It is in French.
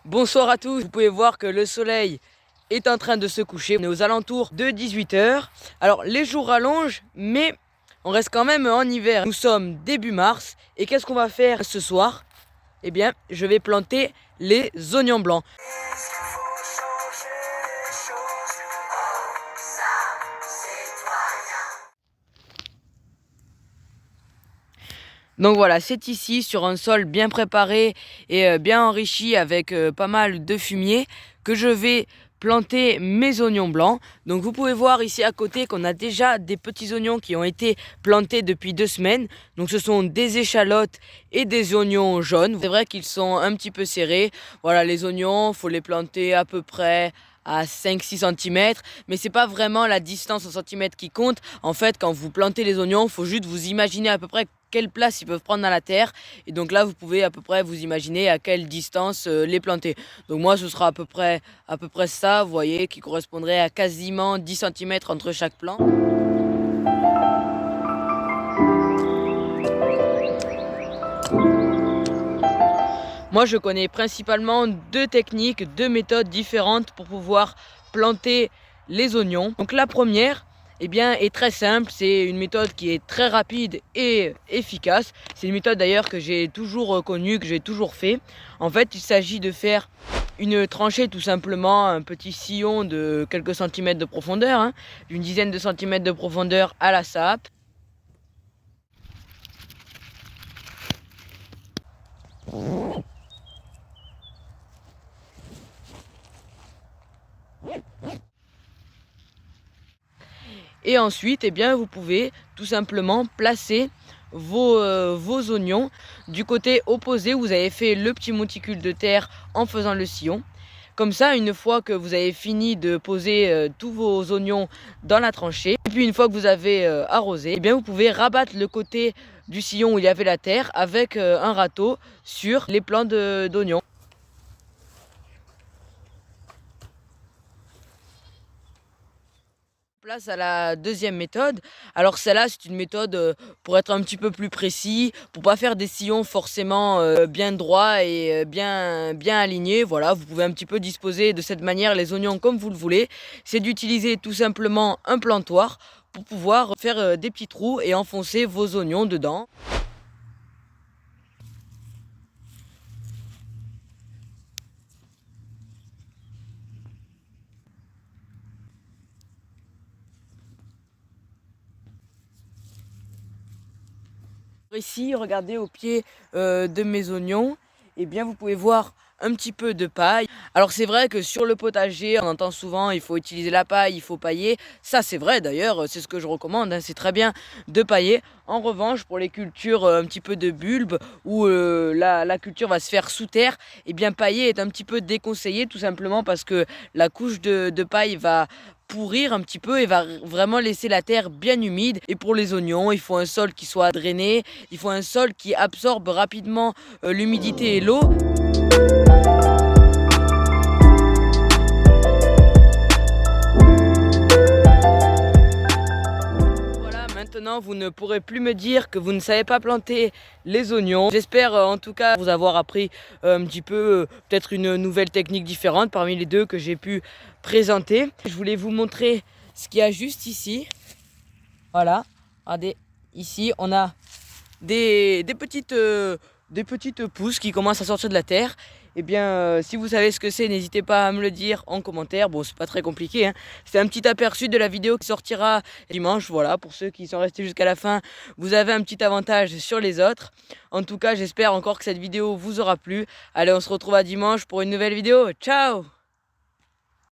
Bonsoir à tous, vous pouvez voir que le soleil est en train de se coucher. On est aux alentours de 18 h. Alors les jours rallongent, mais on reste quand même en hiver. Nous sommes début mars et qu'est-ce qu'on va faire ce soir? Eh bien, je vais planter les oignons blancs. Donc voilà, c'est ici sur un sol bien préparé et bien enrichi avec pas mal de fumier que je vais planter mes oignons blancs. Donc vous pouvez voir ici à côté qu'on a déjà des petits oignons qui ont été plantés depuis 2 semaines. Donc ce sont des échalotes et des oignons jaunes. C'est vrai qu'ils sont un petit peu serrés. Voilà, les oignons, faut les planter à peu près à 5-6 cm, mais c'est pas vraiment la distance en centimètres qui compte. En fait, quand vous plantez les oignons, il faut juste vous imaginer à peu près quelle place ils peuvent prendre dans la terre, et donc là vous pouvez à peu près vous imaginer à quelle distance les planter. Donc moi ce sera à peu près ça, vous voyez, qui correspondrait à quasiment 10 cm entre chaque plant. Moi, je connais principalement 2 techniques, 2 méthodes différentes pour pouvoir planter les oignons. Donc la première, eh bien, est très simple. C'est une méthode qui est très rapide et efficace. C'est une méthode d'ailleurs que j'ai toujours connue, que j'ai toujours fait. En fait, il s'agit de faire une tranchée, tout simplement, un petit sillon de quelques centimètres de profondeur, d'une dizaine de centimètres de profondeur à la sape. Et ensuite, eh bien, vous pouvez tout simplement placer vos oignons du côté opposé où vous avez fait le petit monticule de terre en faisant le sillon. Comme ça, une fois que vous avez fini de poser tous vos oignons dans la tranchée, et puis une fois que vous avez arrosé, eh bien, vous pouvez rabattre le côté du sillon où il y avait la terre avec un râteau sur les plants d'oignons. Place à la deuxième méthode. Alors celle-là, c'est une méthode pour être un petit peu plus précis, pour pas faire des sillons forcément bien droits et bien alignés. Voilà, vous pouvez un petit peu disposer de cette manière les oignons comme vous le voulez. C'est d'utiliser tout simplement un plantoir pour pouvoir faire des petits trous et enfoncer vos oignons dedans. Ici, regardez au pied de mes oignons, et bien vous pouvez voir un petit peu de paille. Alors c'est vrai que sur le potager, on entend souvent il faut utiliser la paille, il faut pailler. Ça c'est vrai d'ailleurs, c'est ce que je recommande, c'est très bien de pailler. En revanche, pour les cultures un petit peu de bulbes où la culture va se faire sous terre, et bien pailler est un petit peu déconseillé, tout simplement parce que la couche de paille va pourrir un petit peu et va vraiment laisser la terre bien humide. Et pour les oignons, il faut un sol qui soit drainé, il faut un sol qui absorbe rapidement l'humidité et l'eau. Voilà, maintenant vous ne pourrez plus me dire que vous ne savez pas planter les oignons. J'espère en tout cas vous avoir appris un petit peu peut-être une nouvelle technique différente parmi les 2 que j'ai pu présenter. Je voulais vous montrer ce qu'il y a juste ici. Voilà, regardez, ici on a des petites pousses qui commencent à sortir de la terre. Eh bien, si vous savez ce que c'est, n'hésitez pas à me le dire en commentaire. Bon, c'est pas très compliqué, C'est un petit aperçu de la vidéo qui sortira dimanche. Voilà, pour ceux qui sont restés jusqu'à la fin, vous avez un petit avantage sur les autres. En tout cas, j'espère encore que cette vidéo vous aura plu. Allez, on se retrouve à dimanche pour une nouvelle vidéo. Ciao!